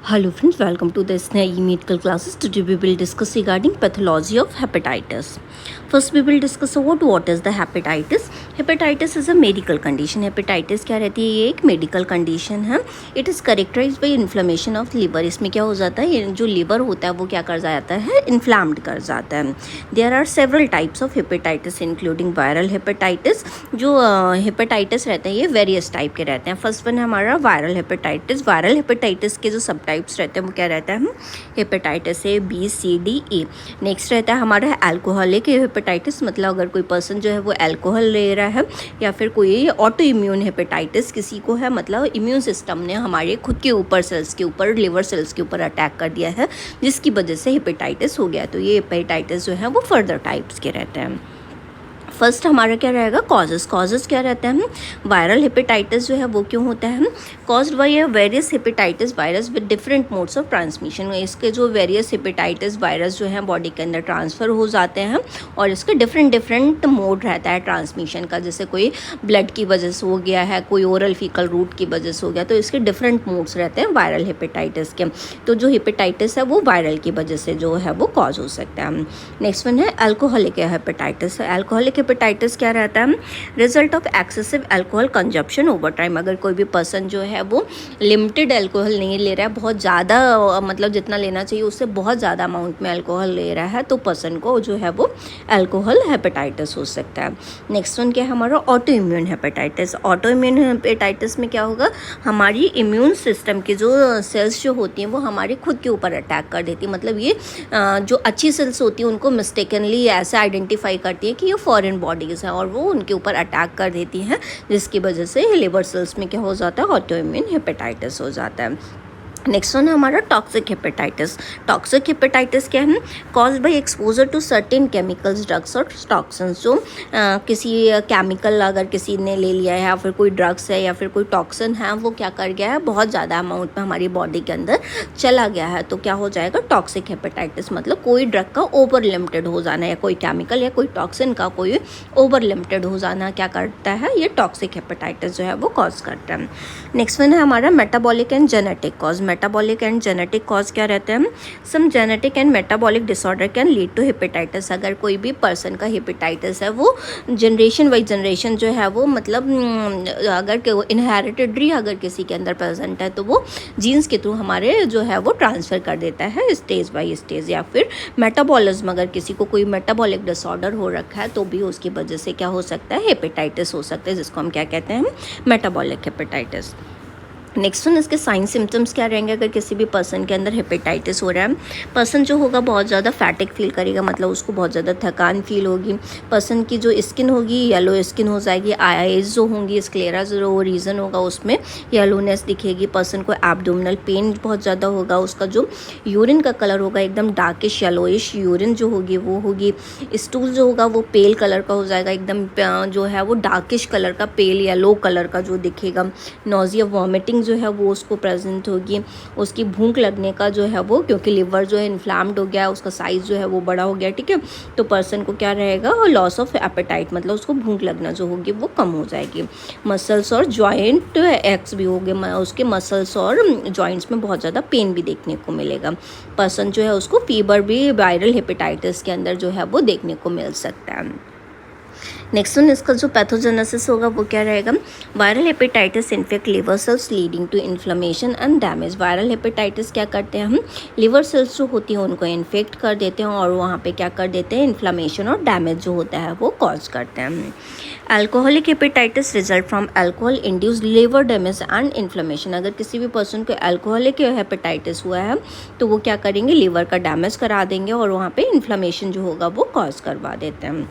Hello friends, welcome to the SNAE medical classes. Today we will discuss regarding pathology of hepatitis. First we will discuss about what is the hepatitis. Hepatitis is a medical condition. Hepatitis क्या रहती है, ये एक medical condition है. It is characterized by inflammation of liver. इसमें क्या हो जाता है, जो liver होता है वो क्या कर जाता है, inflamed कर जाता है. There are several types of hepatitis including viral hepatitis. जो hepatitis रहते हैं ये various type के रहते हैं. First one है हमारा viral hepatitis. Viral hepatitis के जो सब टाइप्स रहते हैं वो क्या रहता है, hepatitis A, B, C, D, A. Next रहता है हमारा अल्कोहलिक हेपेटाइटिस, मतलब अगर कोई पर्सन जो है वो अल्कोहल ले रहा है, या फिर कोई ऑटो इम्यून हेपेटाइटिस किसी को है, मतलब इम्यून सिस्टम ने हमारे खुद के ऊपर सेल्स के ऊपर, लिवर सेल्स के ऊपर अटैक कर दिया है जिसकी वजह से हेपेटाइटिस हो गया. तो ये हेपेटाइटिस जो है वो फर्दर टाइप्स के रहते हैं. फर्स्ट हमारा क्या रहेगा, कॉजेज़ क्या रहते हैं. वायरल हेपेटाइटिस जो है वो क्यों होता है, caused by various hepatitis virus with different modes of transmission. इसके जो वेरियस हेपेटाइटिस वायरस जो है बॉडी के अंदर ट्रांसफ़र हो जाते हैं और इसके डिफरेंट मोड रहता है ट्रांसमिशन का. जैसे कोई ब्लड की वजह से हो गया है, कोई ओरल फीकल रूट की वजह से हो गया, तो इसके डिफरेंट मोड्स रहते हैं वायरल हेपेटाइटिस के. तो जो हेपेटाइटिस है वो वायरल की वजह से जो है वो कॉज हो सकता है. नेक्स्ट वन है अल्कोहलिक हेपेटाइटिस. अल्कोहलिक हेपेटाइटिस क्या रहता है, result of excessive alcohol consumption over time. अगर कोई भी पर्सन जो है वो लिमिटेड अल्कोहल नहीं ले रहा है, बहुत ज़्यादा मतलब जितना लेना चाहिए उससे बहुत ज़्यादा अमाउंट में अल्कोहल ले रहा है, तो पर्सन को जो है वो अल्कोहल हेपेटाइटिस हो सकता है. नेक्स्ट वन क्या है हमारा, auto immune hepatitis. Auto immune hepatitis में क्या होगा, हमारी इम्यून सिस्टम की जो सेल्स जो होती हैं वो हमारे खुद के ऊपर अटैक कर देती है. मतलब ये जो अच्छी सेल्स होती हैं उनको मिस्टेकनली ऐसे आइडेंटिफाई करती है कि ये फॉरेन बॉडीज़ हैं और वो उनके ऊपर अटैक कर देती हैं, जिसकी वजह से लिवर सेल्स में क्या हो जाता है, ऑटो इम्यून हेपेटाइटिस हो जाता है. नेक्स्ट वन है हमारा टॉक्सिक हेपेटाइटिस. टॉक्सिक हेपेटाइटिस क्या है, cause by exposure to certain chemicals, drugs और टॉक्सिन्स. जो किसी केमिकल अगर किसी ने ले लिया है या फिर कोई ड्रग्स है या फिर कोई टॉक्सिन है, वो क्या कर गया है, बहुत ज़्यादा अमाउंट में हमारी बॉडी के अंदर चला गया है, तो क्या हो जाएगा टॉक्सिक हेपेटाइटिस. मतलब कोई ड्रग का ओवर लिमिटेड हो जाना या कोई केमिकल या कोई टॉक्सिन का कोई ओवर लिमिटेड हो जाना क्या करता है, ये टॉक्सिक हेपेटाइटिस जो है वो कॉज करता है. नेक्स्ट वन है हमारा metabolic and genetic cause. Metabolic and genetic cause क्या रहते हैं, some genetic and metabolic disorder can lead to hepatitis. अगर कोई भी पर्सन का हेपेटाइटिस है वो जनरेशन बाई जनरेशन जो है वो मतलब अगर इनहेरिटेडली अगर किसी के अंदर प्रेजेंट है तो वो जीन्स के थ्रू हमारे जो है वो ट्रांसफ़र कर देता है स्टेज बाई स्टेज. या फिर मेटाबॉलिज्म, अगर किसी को कोई मेटाबॉलिक डिसऑर्डर हो रखा है तो भी उसकी वजह से क्या हो सकता है, हेपेटाइटिस हो सकता है, जिसको हम क्या कहते हैं, मेटाबॉलिक हेपेटाइटिस. नेक्स्ट वन इसके साइन सिम्टम्स क्या रहेंगे. अगर किसी भी पर्सन के अंदर हेपेटाइटिस हो रहा है, पर्सन जो होगा बहुत ज़्यादा फैटिक फील करेगा, मतलब उसको बहुत ज़्यादा थकान फील होगी. पर्सन की जो स्किन होगी येलो स्किन हो जाएगी. आईज जो होंगी, स्क्लेरा जो रीजन होगा उसमें येलोनेस दिखेगी. पर्सन को एब्डोमिनल पेन बहुत ज़्यादा होगा. उसका जो यूरिन का कलर होगा एकदम डार्किश येलोइश यूरिन जो होगी वो होगी. स्टूल जो होगा वो पेल कलर का हो जाएगा, एकदम जो है वो डार्किश कलर का, पेल येलो कलर का जो दिखेगा. नोजिया वॉमिटिंग जो है वो उसको प्रेजेंट होगी. उसकी भूख लगने का जो है वो, क्योंकि लिवर जो है इन्फ्लाम्ड हो गया है, उसका साइज़ जो है वो बड़ा हो गया, ठीक है, तो पर्सन को क्या रहेगा, लॉस ऑफ एपेटाइट, मतलब उसको भूख लगना जो होगी वो कम हो जाएगी. मसल्स और जॉइंट एक्स भी हो गए, उसके मसल्स और जॉइंट्स में बहुत ज़्यादा पेन भी देखने को मिलेगा. पर्सन जो है उसको फीवर भी वायरल हेपेटाइटिस के अंदर जो है वो देखने को मिल सकता है. नेक्स्ट वन इसका जो पैथोजेनेसिस होगा वो क्या रहेगा, viral hepatitis infect liver cells leading to inflammation and damage. Viral hepatitis क्या करते हैं, हम लिवर सेल्स जो होती हैं उनको इन्फेक्ट कर देते हैं और वहाँ पे क्या कर देते हैं, इन्फ्लेमेशन और डैमेज जो होता है वो कॉज करते हैं. Alcoholic hepatitis result from alcohol induce liver damage and inflammation. अगर किसी भी पर्सन को अल्कोहलिक हेपेटाइटिस हुआ है तो वो क्या करेंगे, लिवर का डैमेज करा देंगे और वहाँ पे इन्फ्लेमेशन जो होगा वो कॉज करवा देते हैं.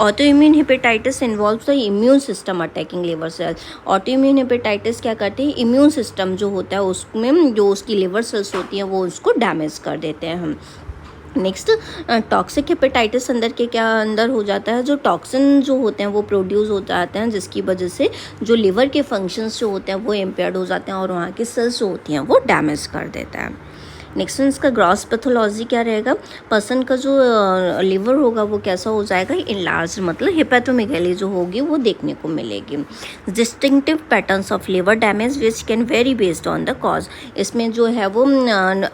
Auto immune hepatitis involves the immune system attacking liver cells. Auto immune hepatitis क्या करते हैं, इम्यून सिस्टम जो होता है उसमें जो उसकी लिवर सेल्स होती हैं वो उसको डैमेज कर देते हैं हम. नेक्स्ट टॉक्सिक हेपेटाइटिस अंदर के क्या अंदर हो जाता है, जो टॉक्सिन जो होते हैं वो प्रोड्यूस हो जाते हैं, जिसकी वजह से जो लिवर के फंक्शंस जो होते हैं वो इम्पेयर्ड हो जाते हैं और वहाँ की सेल्स जो होती हैं वो डैमेज कर देता है. नेक्स्ट इसका ग्रॉस पैथोलॉजी क्या रहेगा, पर्सन का जो लिवर होगा वो कैसा हो जाएगा, इनलार्ज, मतलब हेपेटोमेगाली जो होगी वो देखने को मिलेगी। Distinctive patterns of liver damage which can very based on the cause, इसमें जो है वो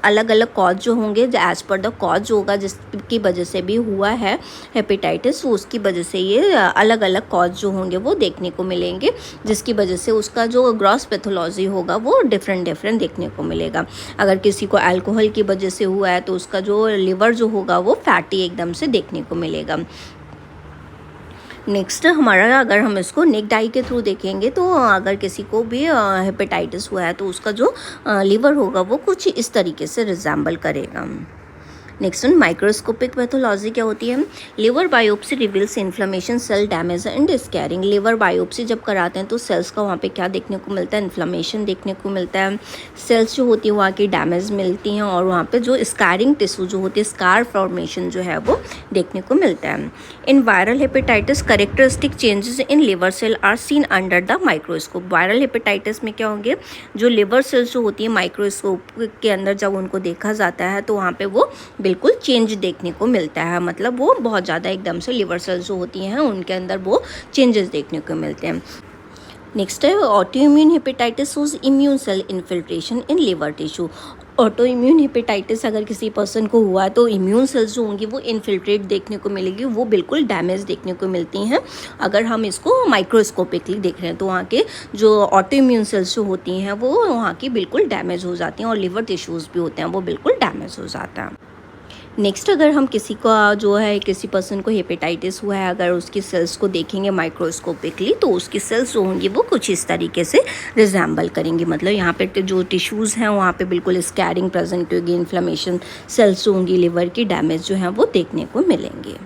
अलग अलग कॉज जो होंगे एज पर द कॉज होगा जिसकी वजह से भी हुआ है हेपेटाइटिस, उसकी वजह से ये अलग अलग कॉज जो होंगे वो देखने को मिलेंगे, जिसकी वजह से उसका जो ग्रॉस पैथोलॉजी होगा वो डिफरेंट देखने को मिलेगा। अगर किसी को अल्कोहल की वजह से हुआ है तो उसका जो लिवर जो होगा वो फैटी एकदम से देखने को मिलेगा। नेक्स्ट हमारा, अगर हम इसको नेक डाई के थ्रू देखेंगे तो अगर किसी को भी हेपेटाइटिस हुआ है तो उसका जो लिवर होगा वो कुछ इस तरीके से रिजेंबल करेगा। नेक्स्ट माइक्रोस्कोपिक पैथोलॉजी क्या होती है, liver biopsy reveals inflammation, cell damage and scarring. Liver biopsy जब कराते हैं तो सेल्स का वहाँ पे क्या देखने को मिलता है, इन्फ्लेमेशन देखने को मिलता है, सेल्स जो होती है वहाँ की डैमेज मिलती हैं और वहाँ पे जो स्कैरिंग टिश्यू जो होती है, स्कार फॉर्मेशन जो है वो देखने को मिलता है। In viral hepatitis characteristic changes in liver cell are seen under the microscope. Viral hepatitis में क्या होंगे, जो लिवर सेल्स जो होती है माइक्रोस्कोप के अंदर जब उनको देखा जाता है तो वहाँ पे वो बिल्कुल चेंज देखने को मिलता है, मतलब वो बहुत ज़्यादा एकदम से लिवर सेल्स जो होती हैं उनके अंदर वो चेंजेस देखने को मिलते हैं। नेक्स्ट है auto immune hepatitis shows immune cell infiltration in liver tissue. Auto immune hepatitis अगर किसी पर्सन को हुआ है तो इम्यून सेल्स जो होंगी वो इन्फिल्ट्रेट देखने को मिलेगी, वो बिल्कुल डैमेज देखने को मिलती हैं। अगर हम इसको माइक्रोस्कोपिकली देख रहे हैं तो वहाँ के जो ऑटो इम्यून सेल्स जो होती हैं वो वहाँ की बिल्कुल डैमेज हो जाती हैं और लिवर टिश्यूज़ भी होते हैं वो बिल्कुल डैमेज हो जाता है। नेक्स्ट अगर हम किसी का जो है किसी पर्सन को हेपेटाइटिस हुआ है, अगर उसकी सेल्स को देखेंगे माइक्रोस्कोपिकली तो उसकी सेल्स जो होंगी वो कुछ इस तरीके से रिजेंबल करेंगी, मतलब यहाँ पे जो टिश्यूज़ हैं वहाँ पे बिल्कुल स्कैरिंग प्रेजेंट होगी, इन्फ्लेमेशन, सेल्स जो होंगी लिवर की डैमेज जो है वो देखने को मिलेंगे।